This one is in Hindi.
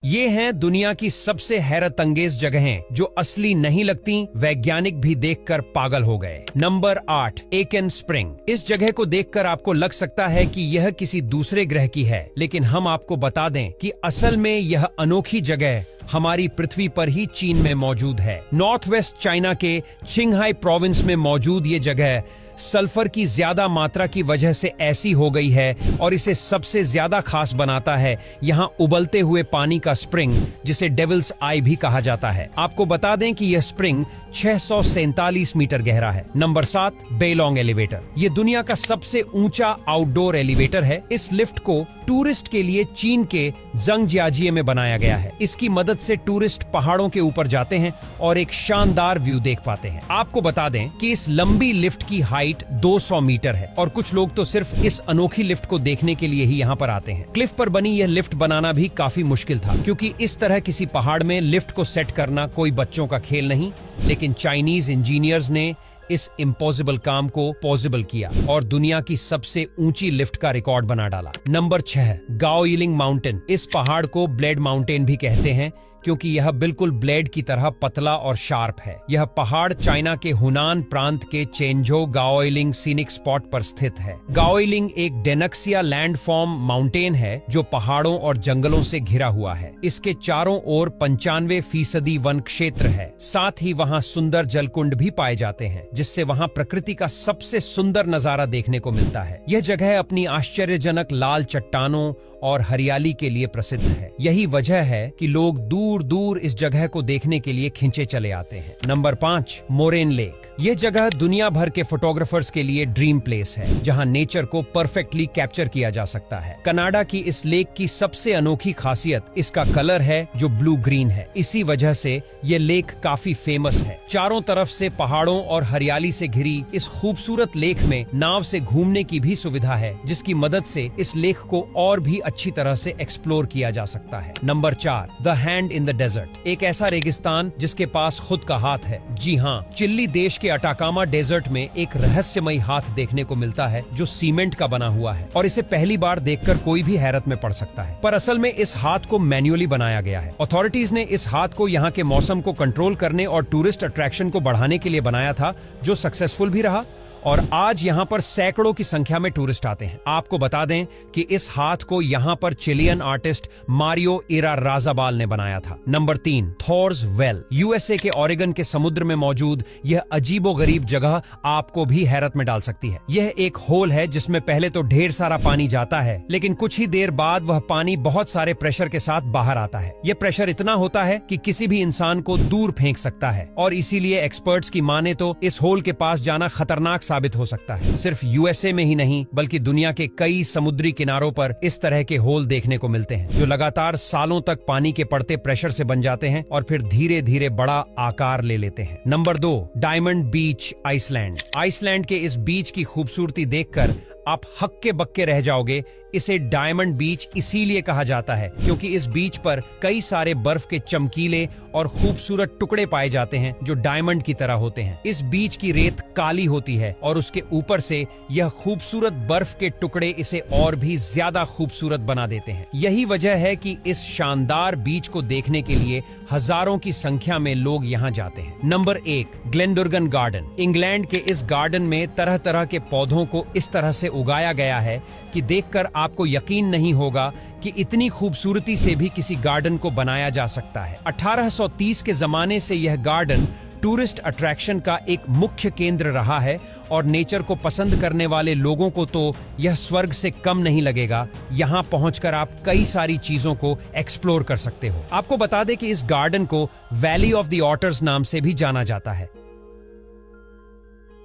ये हैं दुनिया की सबसे हैरत अंगेज जगहें जो असली नहीं लगती, वैज्ञानिक भी देखकर पागल हो गए। नंबर 8, एकेन स्प्रिंग। इस जगह को देखकर आपको लग सकता है कि यह किसी दूसरे ग्रह की है, लेकिन हम आपको बता दें कि असल में यह अनोखी जगह हमारी पृथ्वी पर ही चीन में मौजूद है। नॉर्थ वेस्ट चाइना के चिंगहाई प्रोविंस में मौजूद ये जगह सल्फर की ज्यादा मात्रा की वजह से ऐसी हो गई है और इसे सबसे ज्यादा खास बनाता है यहाँ उबलते हुए पानी का स्प्रिंग, जिसे डेविल्स आई भी कहा जाता है। आपको बता दें कि यह स्प्रिंग 647 मीटर गहरा है। Number 7, Bailong elevator. ये दुनिया का सबसे ऊंचा आउटडोर एलिवेटर है। इस लिफ्ट को टूरिस्ट के लिए चीन के जंगजियाजिये में बनाया गया है। इसकी मदद से टूरिस्ट पहाड़ों के ऊपर जाते हैं और एक शानदार व्यू देख पाते हैं। आपको बता दें कि इस लंबी लिफ्ट की हाइट 200 मीटर है और कुछ लोग तो सिर्फ इस अनोखी लिफ्ट को देखने के लिए ही यहाँ पर आते हैं। क्लिफ पर बनी यह लिफ्ट बनाना भी काफी मुश्किल था, क्योंकि इस तरह किसी पहाड़ में लिफ्ट को सेट करना कोई बच्चों का खेल नहीं, लेकिन चाइनीज इंजीनियर्स ने इस इम्पॉसिबल काम को पॉसिबल किया और दुनिया की सबसे ऊंची लिफ्ट का रिकॉर्ड बना डाला। Number 6, Gaoyiling mountain. इस पहाड़ को ब्लेड माउंटेन भी कहते हैं, क्योंकि यह बिल्कुल ब्लेड की तरह पतला और शार्प है। यह पहाड़ चाइना के हुनान प्रांत के चेंझो गाओयिलिंग सीनिक स्पॉट पर स्थित है। गाओयिलिंग एक डेनक्सिया लैंडफॉर्म माउंटेन है जो पहाड़ों और जंगलों से घिरा हुआ है। इसके चारों ओर 95% वन क्षेत्र है। साथ ही वहाँ सुंदर जलकुंड भी पाए जाते हैं, जिससे वहाँ प्रकृति का सबसे सुंदर नजारा देखने को मिलता है। यह जगह अपनी आश्चर्यजनक लाल चट्टानों और हरियाली के लिए प्रसिद्ध है। यही वजह है कि लोग दूर दूर इस जगह को देखने के लिए खिंचे चले आते हैं। Number 5, Moraine Lake. यह जगह दुनिया भर के फोटोग्राफर्स के लिए ड्रीम प्लेस है, जहां नेचर को परफेक्टली कैप्चर किया जा सकता है। कनाडा की इस लेक की सबसे अनोखी खासियत इसका कलर है, जो ब्लू ग्रीन है। इसी वजह से यह लेक काफी फेमस है। चारों तरफ से पहाड़ों और हरियाली से घिरी इस खूबसूरत लेक में नाव से घूमने की भी सुविधा है, जिसकी मदद से इस लेक को और भी अच्छी तरह से एक्सप्लोर किया जा सकता है। Number 4, the hand in the desert. एक ऐसा रेगिस्तान जिसके पास खुद का हाथ है। जी हाँ, चिली देश के अटाकामा डेजर्ट में एक रहस्यमयी हाथ देखने को मिलता है, जो सीमेंट का बना हुआ है और इसे पहली बार देखकर कोई भी हैरत में पड़ सकता है। पर असल में इस हाथ को मैन्युअली बनाया गया है। अथॉरिटीज ने इस हाथ को यहाँ के मौसम को कंट्रोल करने और टूरिस्ट अट्रैक्शन को बढ़ाने के लिए बनाया था, जो सक्सेसफुल भी रहा और आज यहाँ पर सैकड़ों की संख्या में टूरिस्ट आते हैं। आपको बता दें कि इस हाथ को यहाँ पर चिलियन आर्टिस्ट मारियो इराराजाबाल ने बनाया था। Number 3, थॉर्स well. यूएसए के ओरेगन के समुद्र में मौजूद यह अजीबोगरीब जगह आपको भी हैरत में डाल सकती है। यह एक होल है जिसमें पहले तो ढेर सारा पानी जाता है, लेकिन कुछ ही देर बाद वह पानी बहुत सारे प्रेशर के साथ बाहर आता है। यह प्रेशर इतना होता है कि किसी भी इंसान को दूर फेंक सकता है और इसीलिए एक्सपर्ट्स की माने तो इस होल के पास जाना खतरनाक साबित हो सकता है। सिर्फ यूएसए में ही नहीं, बल्कि दुनिया के कई समुद्री किनारों पर इस तरह के होल देखने को मिलते हैं, जो लगातार सालों तक पानी के पड़ते प्रेशर से बन जाते हैं और फिर धीरे धीरे बड़ा आकार ले लेते हैं। नंबर 2, डायमंड बीच, आइसलैंड। आइसलैंड के इस बीच की खूबसूरती देखकर आप हक्के बक्के रह जाओगे। इसे डायमंड बीच इसीलिए कहा जाता है क्योंकि इस बीच पर कई सारे बर्फ के चमकीले और खूबसूरत टुकड़े पाए जाते हैं, जो डायमंड की तरह होते हैं। इस बीच की रेत काली होती है और उसके ऊपर से यह खूबसूरत बर्फ के टुकड़े इसे और भी ज्यादा खूबसूरत बना देते हैं। यही वजह है कि इस शानदार बीच को देखने के लिए हजारों की संख्या में लोग यहाँ जाते हैं। Number 1, ग्लेनडुर्गन garden. इंग्लैंड के इस गार्डन में तरह तरह के पौधों को इस तरह से उगाया गया है कि देखकर आपको यकीन नहीं होगा कि इतनी खूबसूरती से भी किसी गार्डन को बनाया जा सकता है। 1830 के जमाने से यह गार्डन टूरिस्ट अट्रैक्शन का एक मुख्य केंद्र रहा है और नेचर को पसंद करने वाले लोगों को तो यह स्वर्ग से कम नहीं लगेगा। यहाँ पहुंचकर आप कई सारी चीजों को एक्सप्लोर कर सकते हो। आपको बता दें कि इस गार्डन को वैली ऑफ द ऑटर्स नाम से भी जाना जाता है।